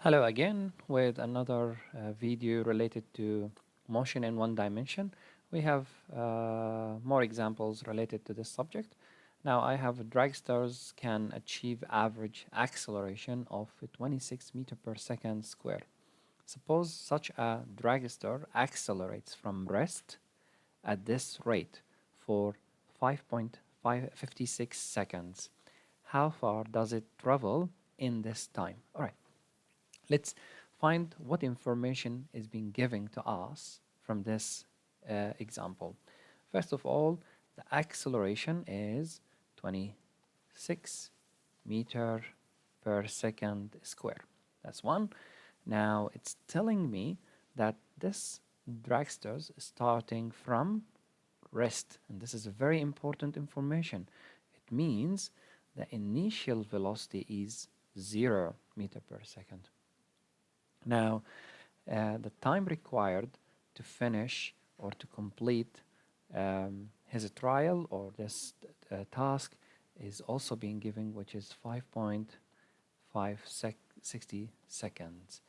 Hello again with another video related to motion in one dimension. We have more examples related to this subject. Now I have dragsters can achieve average acceleration of 26 meter per second square. Suppose such a dragster accelerates from rest at this rate for 5.56 seconds. How far does it travel in this time? All right. Let's find what information is being given to us from this example. First of all, the acceleration is 26 meter per second square. That's one. Now it's telling me that this dragster is starting from rest, and this is a very important information. It means the initial velocity is 0 meter per second. Now, the time required to finish or to complete his trial or this task is also being given, which is 5.560 seconds.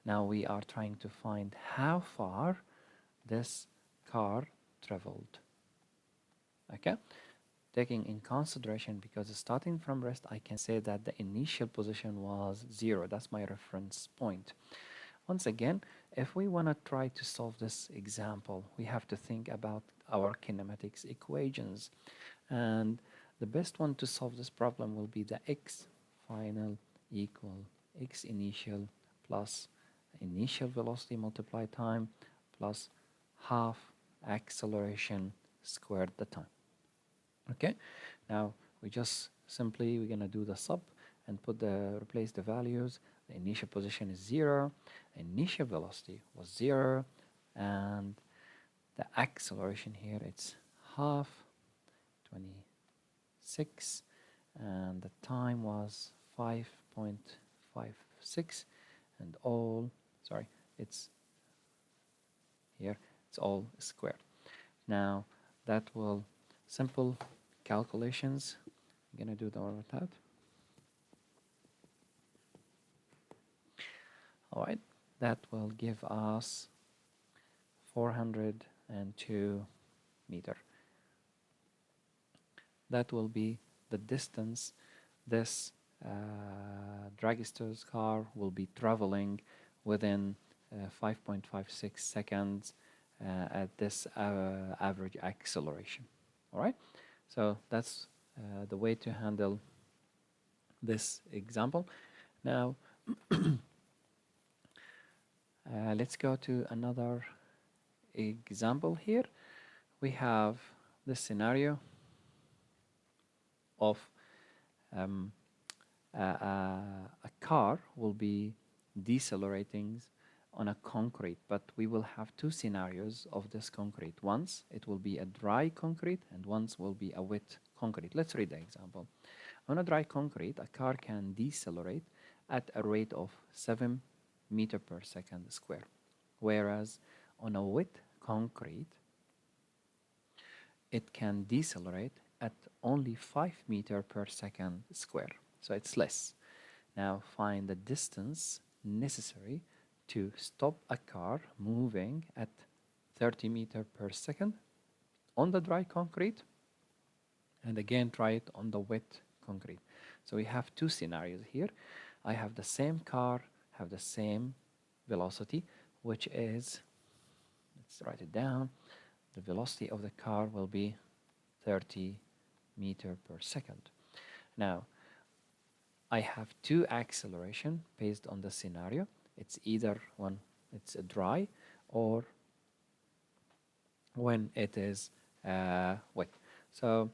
Now we are trying to find how far this car traveled. Okay, taking in consideration, because starting from rest, I can say that the initial position was 0. That's my reference point. Once again, if we want to try to solve this example, we have to think about our kinematics equations. And the best one to solve this problem will be the x final equal x initial plus initial velocity multiplied time plus half acceleration squared the time. Okay, now we're gonna do the sub and replace the values. The initial position is 0, initial velocity was 0, and the acceleration here it's half 26, and the time was 5.56, and it's here, it's all squared. Now that will simple calculations. I'm gonna do the one with that. All right, that will give us 402 meter. That will be the distance this dragster's car will be traveling within 5.56 seconds at this average acceleration. All right, so that's the way to handle this example. Now let's go to another example here. We have this scenario of a car will be decelerating on a concrete, but we will have two scenarios of this concrete. Once it will be a dry concrete and once will be a wet concrete. Let's read the example. On a dry concrete, a car can decelerate at a rate of 7 meter per second square, whereas on a wet concrete, it can decelerate at only 5 meter per second square, so it's less. Now find the distance necessary to stop a car moving at 30 meter per second on the dry concrete, and again try it on the wet concrete. So we have two scenarios here. I have the same car, have the same velocity, which is, let's write it down, the velocity of the car will be 30 meter per second. Now I have two acceleration based on the scenario. It's either when it's dry or when it is wet. So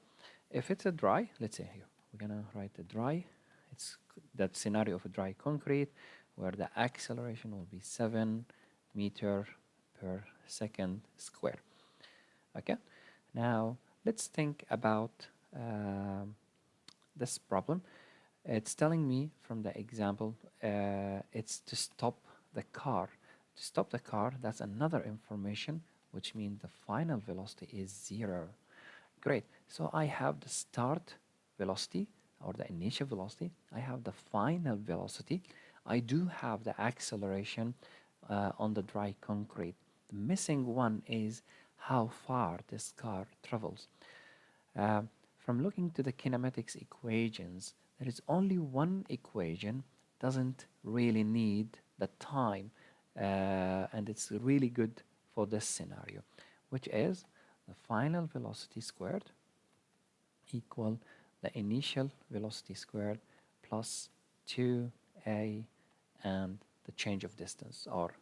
if it's a dry, let's say here, we're gonna write a dry. It's that scenario of a dry concrete where the acceleration will be 7 meter per second square. Okay, now let's think about this problem. It's telling me from the example, it's to stop the car. To stop the car, that's another information, which means the final velocity is 0. Great, so I have the start velocity or the initial velocity. I have the final velocity. I do have the acceleration on the dry concrete. The missing one is how far this car travels. Uh, from looking to the kinematics equations, there is only one equation, doesn't really need the time, and it's really good for this scenario, which is the final velocity squared equal the initial velocity squared plus 2a and the change of distance or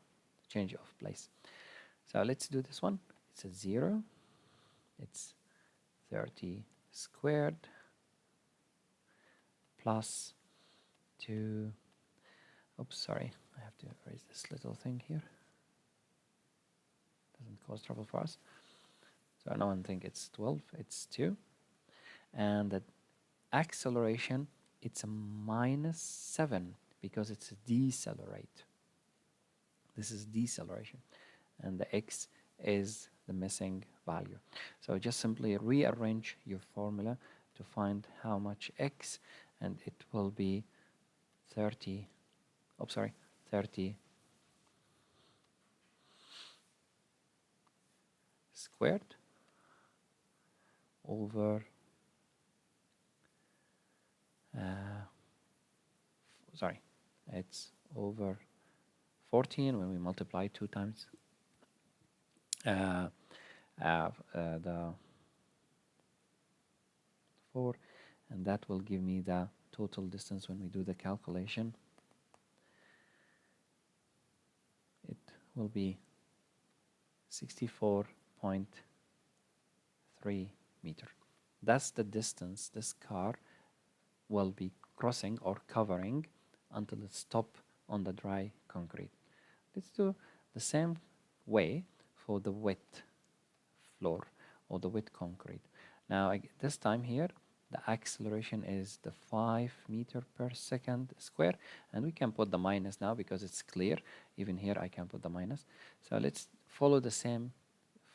change of place. So let's do this one. It's a 0. It's 30 squared plus 2. Oops, sorry. I have to erase this little thing here. Doesn't cause trouble for us. So no one think it's 12. It's 2. And the acceleration, it's a -7 because it's a decelerate. This is deceleration. And the x is the missing value. So just simply rearrange your formula to find how much x, and it will be 30 squared over it's over 14 when we multiply 2 times the 4, and that will give me the total distance when we do the calculation. It will be 64.3 meter. That's the distance this car will be crossing or covering until it stops on the dry concrete. Let's do the same way for the wet floor or the wet concrete. Now this time here the acceleration is the 5 meter per second square, and we can put the minus now because it's clear. Even here I can put the minus. So let's follow the same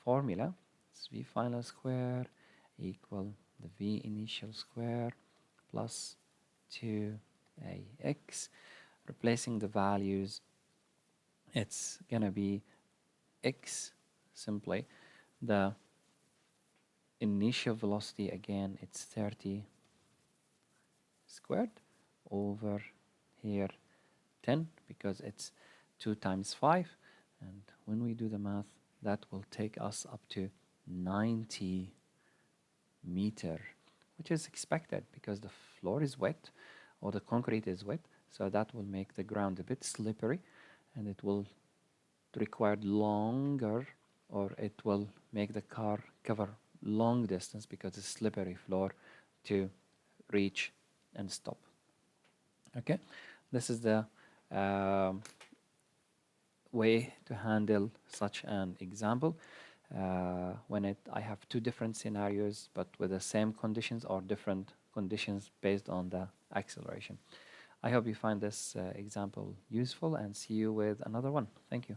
formula. It's v final square equal the v initial square plus 2ax. Replacing the values, it's gonna be x simply. The initial velocity again, it's 30 squared over here 10 because it's 2 times 5, and when we do the math that will take us up to 90 meter, which is expected because the floor is wet or the concrete is wet, so that will make the ground a bit slippery, and it will require longer, or it will make the car cover long distance because it's slippery floor to reach and stop. Okay, this is the way to handle such an example when I have 2 different scenarios but with the same conditions or different conditions based on the acceleration. I hope you find this example useful, and see you with another one. Thank you.